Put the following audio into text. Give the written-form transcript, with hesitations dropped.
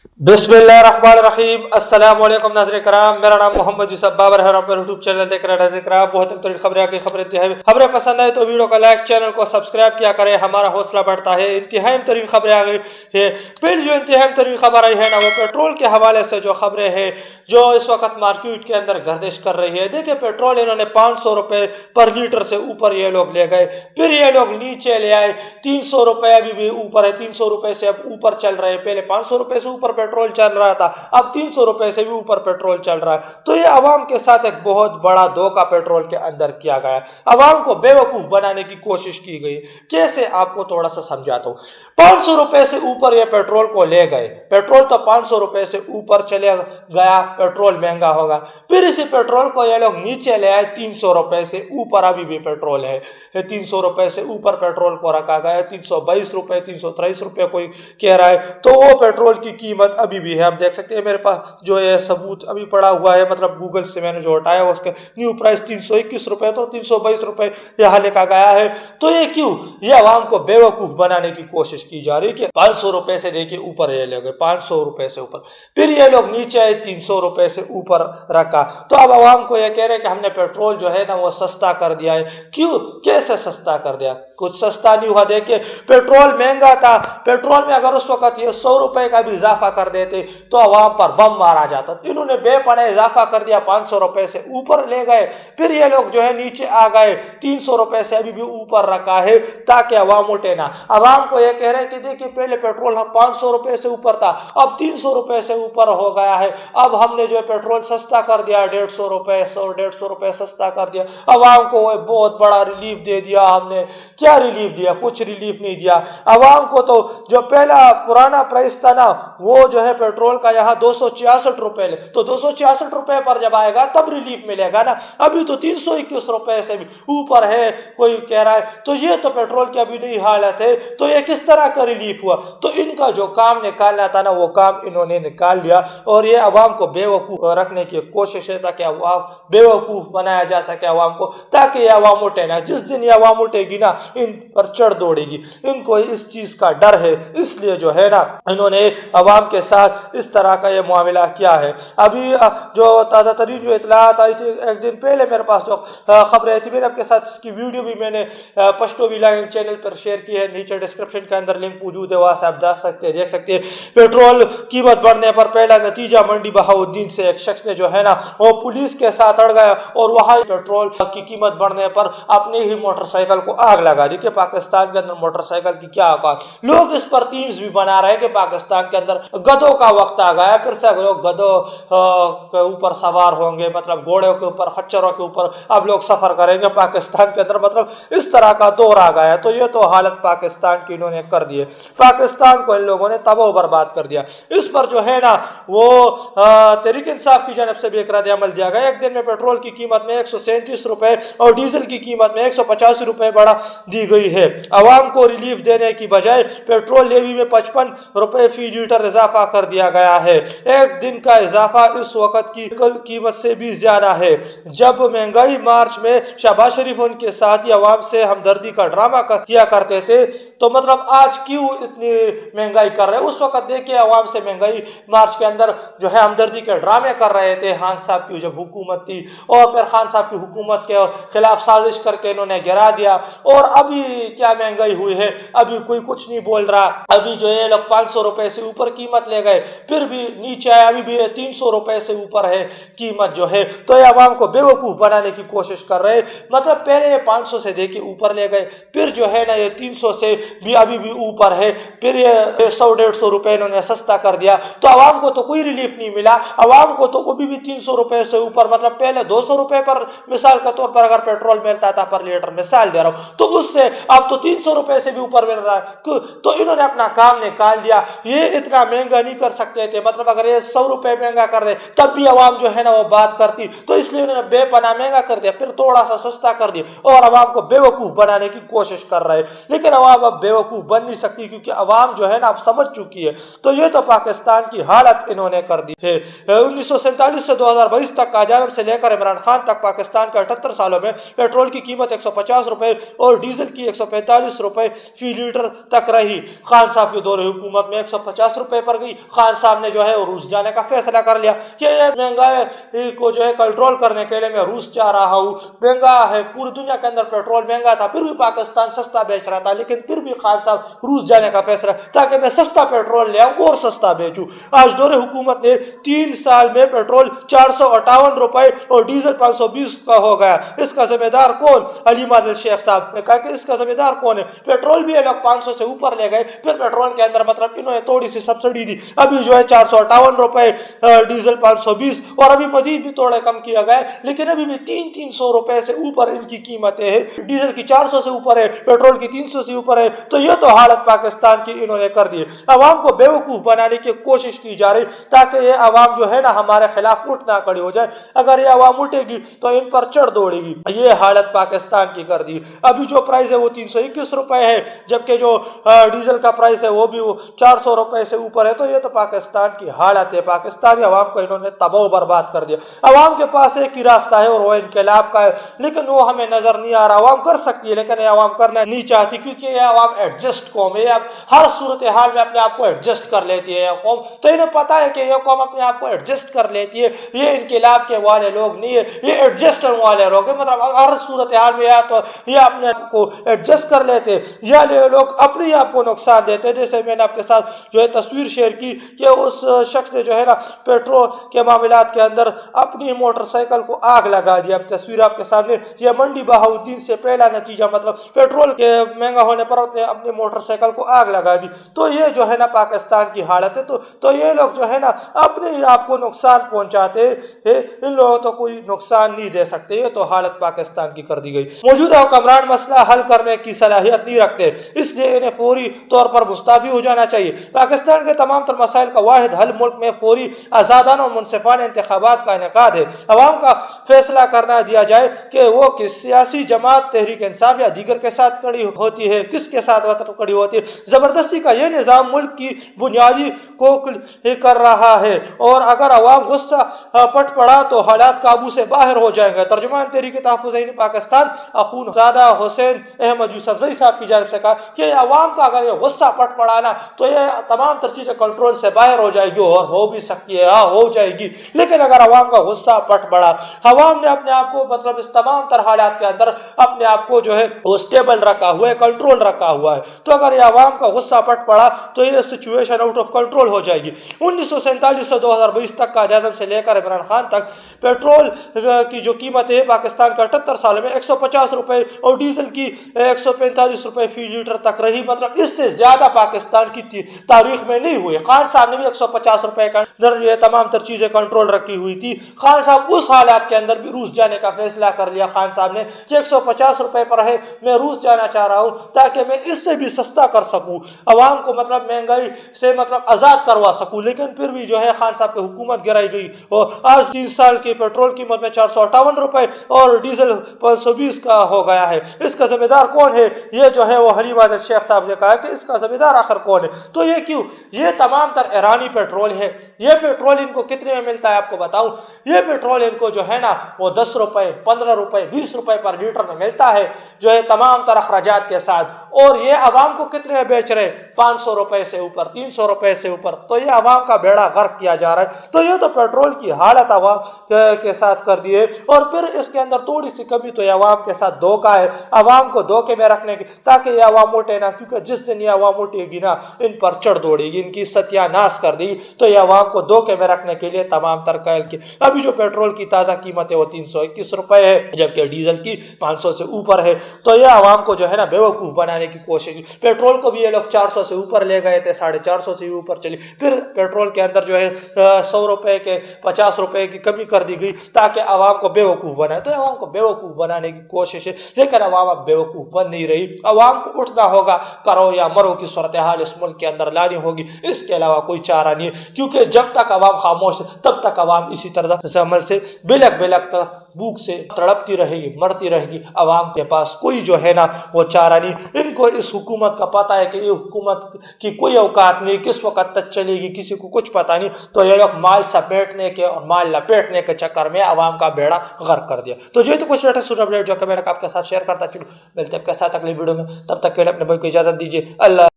बिस्मिल्लाहिर्रहमानिर्रहीम। अस्सलाम वालेकुम नाज़रीन कराम, मेरा नाम मोहम्मद यूसुफ बाबर है और आप यूट्यूब चैनल देख रहे हैं। नाज़रीन कराम, बहुत तरीन खबरें आगे खबरें खबरें पसंद आए तो वीडियो को लाइक, चैनल को सब्सक्राइब किया करें, हमारा हौसला बढ़ता है। इंतहाई तरीन खबरें आ गई है। फिर जो इंतहाई तरीन खबर आई है ना, वो पेट्रोल के हवाले से जो खबरें हैं जो इस वक्त मार्केट के अंदर गर्दिश कर रही है। देखिए, पेट्रोल इन्होंने 500 रुपए पर लीटर से ऊपर ये लोग ले गए, फिर ये लोग नीचे ले आए। 300 रुपए अभी भी ऊपर है, 300 रुपए से अब ऊपर चल रहे हैं। पहले 500 रुपए से ऊपर पेट्रोल चल रहा था, अब 300 रुपए से भी ऊपर पेट्रोल चल रहा है। तो ये अवाम के साथ एक बहुत बड़ा धोखा पेट्रोल के अंदर किया गया है। अवाम को बेवकूफ बनाने की कोशिश की गई। कैसे, आपको थोड़ा सा समझाता हूँ। 500 रुपए से ऊपर ये पेट्रोल को ले गए, पेट्रोल तो 500 रुपए से ऊपर चले गया, पेट्रोल महंगा होगा। फिर इसी पेट्रोल को ये लोग नीचे ले आए, 300 रुपए से ऊपर अभी भी पेट्रोल है। 300 रुपए से ऊपर पेट्रोल को रखा गया है, 322 रुपए, 323 रुपए कोई कह रहा है। तो वो पेट्रोल की कीमत अभी भी है। आप देख सकते हैं, मेरे पास जो ये सबूत अभी पड़ा हुआ है, मतलब गूगल से मैंने जो हटाया, उसके न्यू प्राइस 321 रुपए तो 322 रुपए यहाँ लिखा गया है। तो ये क्यों? ये आवाम को बेवकूफ बनाने की कोशिश की जा रही है कि 500 रुपए से देखिए ऊपर ये लोग 500 रुपए से ऊपर, फिर ये लोग नीचे आए, 300 रुपए से ऊपर रखा। तो अब आवाम को ये कह रहे हैं कि हमने पेट्रोल जो है ना वो सस्ता कर दिया है। क्यों, कैसे सस्ता कर दिया? कुछ सस्ता नहीं हुआ। देखिए, पेट्रोल महंगा था, पेट्रोल में अगर उस वक्त ये 100 रुपए का भी इजाफा कर देते तो आवाम पर बम मारा जाता। तो इन्होंने बेपनाह इजाफा कर दिया, 500 रुपए से ऊपर ले गए, फिर ये लोग जो है नीचे आ गए, 300 रुपए से अभी भी ऊपर रखा है ताकि आवाम उठे ना। आवाम को यह कह रहे हैं कि देखिए, पहले पेट्रोल 500 रुपए से ऊपर था, अब 300 रुपए से ऊपर हो गया है। अब हमने जो है पेट्रोल सस्ता कर दिया, 150 रुपए, 100-150 रुपए सस्ता कर दिया। आवाम को वो बहुत बड़ा रिलीफ दे दिया हमने। क्या रिलीफ दिया? कुछ रिलीफ नहीं दिया आवाम को। तो जो पहला पुराना प्राइस था ना, वो जो है पेट्रोल का यहाँ 266 रुपए, तो 266 रुपए पर जब आएगा तब रिलीफ मिलेगा ना। अभी तो 321 रुपए से भी ऊपर है, कोई कह रहा है। तो ये तो पेट्रोल की अभी नहीं हालत है, तो ये किस तरह का रिलीफ हुआ? तो इनका जो काम निकालना था ना, वो काम इन्होंने निकाल लिया और ये अवाम को बेवकूफ रखने की कोशिश है ताकि अवाम बेवकूफ बनाया जा सके अवाम को, ताकि ये अवाम उठे ना। जिस दिन ये अवाम उठेगी ना, इन पर चढ़ दौड़ेगी। इनको इस चीज का डर है, इसलिए जो है ना इन्होंने अवाम के साथ इस तरह का ये मामला किया है। अभी जो ताज़ा तरीन जो इतलात आई थी एक दिन पहले मेरे पास, जो खबरें आई थी, मैंने आपके साथ इसकी वीडियो भी मैंने पश्तो विलायन चैनल पर शेयर की है। नीचे डिस्क्रिप्शन के अंदर लिंक मौजूद है, वहां से आप जा सकते हैं, देख सकते हैं। पेट्रोल कीमत बढ़ने पर पहला नतीजा मंडी बहाउद्दीन से एक शख्स ने जो है ना वो पुलिस के साथ अड़ गया और वहां पेट्रोल की कीमत बढ़ने पर अपने ही मोटरसाइकिल को आग लगा दी। कि पाकिस्तान के अंदर मोटरसाइकिल की क्या औकात। लोग इस पर टीम्स भी बना रहे हैं कि पाकिस्तान के अंदर गधों का वक्त आ गया, फिर से लोग गधों के ऊपर सवार होंगे, मतलब घोड़ों के ऊपर, खच्चरों के ऊपर अब लोग सफर करेंगे पाकिस्तान के अंदर। मतलब इस तरह का दौर आ गया है। तो ये तो हालत पाकिस्तान की इन्होंने कर दी है, पाकिस्तान को इन लोगों ने तबाह बर्बाद कर दिया। इस पर जो है ना वो तहरीक इंसाफ की जानब से भी एक रद्द अमल दिया गया। एक दिन में पेट्रोल की कीमत में 137 रुपए और डीजल की कीमत में 185 रुपए बढ़ा दी गई है। आवाम को रिलीफ देने की बजाय पेट्रोल लेवी में 55 रुपए फी लीटर इजाफा कर दिया गया है। एक दिन का इजाफा इस वक्त की कीमत से भी ज्यादा है। जब महंगाई मार्च में शहबाज शरीफ उनके साथ ही आवाम से हमदर्दी का ड्रामा किया करते थे, तो मतलब आज क्यों इतनी महंगाई कर रहे हैं? उस वक्त देखिए, आवाम से महंगाई मार्च के अंदर जो है हमदर्दी के ड्रामे कर रहे थे खान साहब की जब हुकूमत थी, और फिर खान साहब की हुकूमत के खिलाफ साजिश करके इन्होंने गिरा दिया। और अभी क्या महंगाई हुई है, अभी कोई कुछ नहीं बोल रहा। अभी जो है लोग 500 रुपए से ऊपर कीमत ले गए, फिर भी नीचे आए, अभी भी 300 रुपए से ऊपर है कीमत जो है। तो ये आवाम को बेवकूफ बनाने की कोशिश कर रहे हैं। मतलब पहले ये 500 से देखिए ऊपर ले गए, फिर जो है ना ये 300 से भी अभी भी ऊपर है, फिर ये 100-150 रुपए इन्होंने सस्ता कर दिया। तो आवाम को तो कोई रिलीफ नहीं मिला। आवाम को तो अभी भी 300 रुपए से ऊपर, मतलब पहले 200 रुपए पर मिसाल के तौर पर अगर पेट्रोल मिलता था पर लीटर, मिसाल दे रहा हूं, तो उससे अब तो 300 रुपए से भी ऊपर मिल रहा है। तो इन्होंने अपना काम निकाल दिया। ये इतना महंगा नहीं कर सकते थे, मतलब अगर ये 100 रुपए महंगा कर दे तब भी आवाम जो है ना वो बात करती। तो इसलिए उन्होंने बेपनाह महंगा कर दिया, फिर थोड़ा सा सस्ता कर दिया और आवाम को बेवकूफ बनाने की कोशिश कर रहे हैं। लेकिन आवाम अब اب بیوقوف بن نہیں سکتی کیونکہ عوام جو ہے نا اب سمجھ چکی ہے۔ تو یہ تو پاکستان کی حالت انہوں نے کر دی ہے۔ 1947 سے 2022 تک قائد اعظم سے لے کر عمران خان تک پاکستان کے 78 سالوں میں پیٹرول کی قیمت 150 روپے اور ڈیزل کی 145 روپے فی لیٹر تک رہی۔ خان صاحب کے دور حکومت میں 150 روپے پر گئی۔ خان صاحب نے جو ہے روس جانے کا فیصلہ کر لیا کہ یہ مہنگائی کو جو ہے کنٹرول کرنے کے لیے میں روس جا رہا ہوں۔ مہنگا ہے، پوری دنیا کے اندر پیٹرول مہنگا تھا، پھر بھی پاکستان سستا بیچ رہا تھا، لیکن پھر بھی خان صاحب روس جانے کا فیصلہ تاکہ میں سستا پیٹرول لے آؤں اور سستا بیچوں۔ آج دور حکومت نے 3 سال میں پیٹرول 458 روپے اور ڈیزل 520 کا ہو گیا۔ اس کا ذمہ دار کون؟ علی مادل شیخ صاحب نے کہا کہ اس کا ذمہ دار کون ہے؟ پیٹرول بھی یہ لوگ 500 سے اوپر لے گئے، پھر پیٹرول کے اندر مطلب انہوں نے تھوڑی سی سبسڈی دی، ابھی جو ہے 458 روپے ڈیزل 520 اور ابھی مزید بھی تھوڑے کم کیا گیا، لیکن ابھی بھی 300 روپے سے اوپر ان کی قیمتیں ہیں۔ ڈیزل کی 400 سے اوپر ہے، پیٹرول کی 300 سے اوپر ہے۔ تو یہ تو حالت پاکستان کی انہوں نے کر دی۔ عوام کو بیوقوف بنانے کی کوشش کی جا رہی تاکہ یہ عوام جو ہے نا ہمارے خلاف اٹھ نہ کھڑی ہو جائے۔ اگر یہ عوام اٹھے گی تو ان پر چڑھ دوڑے گی۔ یہ حالت پاکستان کی کر دی۔ ابھی جو پرائز ہے وہ 321 روپے ہے، جبکہ جو ڈیزل کا پرائز ہے وہ بھی 400 روپے سے اوپر ہے۔ تو یہ تو پاکستان کی حالت ہے۔ پاکستانی عوام کو انہوں نے تباہ و برباد کر دیا۔ عوام کے پاس ایک ہی راستہ ہے اور وہ انقلاب کا ہے، لیکن وہ ہمیں نظر نہیں آ رہا۔ عوام کر سکتی ہے لیکن یہ عوام کرنا نہیں چاہتی کیونکہ یہ عوام ایڈجسٹ قوم ہے۔ ہر صورتحال میں اپنے آپ کو ایڈجسٹ کر لیتی ہے یہ قوم۔ تو انہیں پتا ہے کہ یہ قوم اپنے آپ کو ایڈجسٹ کر لیتی ہے۔ یہ انقلاب کے والے لوگ نہیں ہے، یہ ایڈجسٹ والے لوگ ہیں۔ مطلب ہر صورتحال میں یا تو یہ اپنے آپ کو ایڈجسٹ کر لیتے یا یہ لوگ اپنے آپ کو نقصان دیتے۔ جیسے میں نے آپ کے ساتھ جو ہے تصویر شیئر کی کہ اس شخص نے جو ہے نا پیٹرول کے معاملات کے اندر اپنی موٹر سائیکل کو آگ لگا دیا۔ اب تصویر آپ کے سامنے، یہ منڈی بہاؤالدین سے پہلا نتیجہ، مطلب پیٹرول کے مہنگا ہونے پر اس نے اپنی موٹر سائیکل کو آگ لگا دی۔ تو یہ جو ہے نا پاکستان کی حالت ہے۔ تو یہ لوگ جو ہے نا اپنے آپ کو نقصان پہنچاتے ہیں، ان لوگوں تو کوئی نقصان نہیں دے سکتے۔ یہ تو حالت پاکستان کی کر دی گئی۔ موجودہ حکمران مسئلہ حل کرنے کی صلاحیت نہیں رکھتے، اس لیے انہیں فوری طور پر مستعفی ہو جانا چاہیے۔ پاکستان کے تمام تر مسائل کا واحد حل ملک میں فوری، آزادانہ اور منصفانہ انتخابات کا انعقاد ہے۔ عوام کا فیصلہ کرنا دیا جائے کہ وہ کس سیاسی جماعت، تحریک انصاف یا دیگر کے ساتھ کھڑی ہوتی ہے، کس کے ساتھ کھڑی ہوتی ہے۔ زبردستی کا یہ نظام ملک کی بنیادی کو کر رہا ہے اور اگر عوام غصہ پٹ پڑا تو حالات قابو سے باہر ہو جائیں گے۔ ترجمان تحریک تحفظ پاکستان اخونزادہ حسین احمد یوسفزئی صاحب کی جانب سے کہا کہ عوام کا اگر یہ غصہ پٹ پڑا نا تو یہ تمام تر چیزیں کنٹرول سے باہر ہو جائے گی اور ہو بھی سکتی ہے، ہاں ہو جائے گی، لیکن اگر عوام کا غصہ پٹ پڑا، عوام نے اپنے آپ کو مطلب اس تمام تر حالات کے اندر اپنے آپ کو جو ہے وہ اسٹیبل رکھا ہوا ہے، کنٹرول رکھا ہوا ہے، تو اگر یہ عوام کا غصہ پٹ پڑا تو یہ سچویشن آؤٹ آف کنٹرول ہو جائے گی۔ 1947 سے 2022 تک قائد اعظم سے لے کر عمران خان تک پیٹرول کی جو قیمت ہے پاکستان کا 78 سالوں میں 150 روپے اور ڈیزل کی 145 روپے فی لیٹر تک رہی۔ مطلب اس سے زیادہ پاکستان کی تاریخ میں نہیں ہوئی۔ خان صاحب نے بھی 150 روپے کا یہ تمام تر چیزیں کنٹرول رکھی ہوئی تھی۔ خان صاحب اس حالات کے اندر بھی روس جانے کا فیصلہ کر لیا۔ خان صاحب نے کہ 150 روپے پر ہے، میں روس جانا چاہ رہا ہوں تاکہ میں اس سے بھی سستا کر سکوں، عوام کو مطلب مہنگائی سے مطلب آزاد کروا سکوں، لیکن پھر بھی جو ہے خان صاحب کی حکومت گرائی گئی اور آج 3 سال کی پیٹرول قیمت میں 458 روپے اور ڈیزل 520 کا ہو گیا ہے۔ اس کا ذمہ دار کون ہے؟ یہ جو ہے وہ حلیم عادل شیخ صاحب نے کہا کہ اس کا ذمہ دار آخر کون ہے؟ تو یہ کیوں؟ یہ تمام تر ایرانی پیٹرول ہے۔ یہ پیٹرول ان کو کتنے میں ملتا ہے آپ کو بتاؤں؟ یہ پیٹرول ان کو جو ہے نا وہ 10 روپے 15 روپے 20 روپے پر لیٹر میں ملتا ہے، جو ہے تمام تر اخراجات کے ساتھ، اور یہ عوام کو کتنے میں بیچ رہے؟ 500 روپے سے اوپر، 300 روپے سے اوپر۔ تو یہ عوام کا بیڑا غرق کیا جا رہا ہے۔ تو یہ تو پیٹرول کی حالت عوام کے ساتھ کر دی ہے، اور پھر اس کے اندر تھوڑی سی کمی تو یہ عوام کے ساتھ دھوکہ ہے، عوام کو دھوکے میں رکھنے کی، تاکہ یہ عوام اٹھے نا، کیونکہ جس دن یہ عوام اٹھے گی نا ان پر چڑھ دوڑے گی، ان کی ستیہ ناش کر دے گی۔ تو یہ عوام کو دھوکے میں رکھنے کے لیے تمام تر کائل کی ابھی جو پیٹرول کی تازہ قیمت ہے وہ 321 روپے ہے، جبکہ ڈیزل کی 500 سے اوپر ہے۔ تو یہ عوام کو جو ہے نا بیوقوف بنانے کی کوشش، پیٹرول کو بھی یہ لوگ 400 سے اوپر لے گئے تھے، 450 سے اوپر چلی، پھر پیٹرول کے اندر جو ہے 100 روپے کے 50 روپے کی کمی کر دی گئی تاکہ عوام کو بیوقوف بنائے۔ تو عوام کو بیوقوف بنانے کی کوشش ہے، لیکن عوام اب بیوقوف بن نہیں رہی۔ عوام کو اٹھنا ہوگا، کرو یا مرو کی صورتحال اس ملک کے اندر لانی ہوگی، اس کے علاوہ کوئی چارہ نہیں ہے، کیونکہ جب تک عوام خاموش ہے تب تک عوام اسی طرح عمل سے بلک भूख से तड़पती रहेगी, मरती रहेगी। अवाम के पास कोई जो है ना वो चारा नहीं। इनको इस हुकूमत का पता है कि ये हुकूमत की कोई औकात नहीं, किस वक्त तक चलेगी किसी को कुछ पता नहीं। तो ये लोग माल समेटने के और माल लपेटने के चक्कर में अवाम का बेड़ा गर्क कर दिया। तो जो तो कुछ लेटेस्ट अपडेट जो कि मैं आपके साथ शेयर करता चलूँ, मिलते हैं आपके साथ अगली वीडियो में। तब तक के लिए अपने भाई को इजाजत दीजिए। अल्लाह।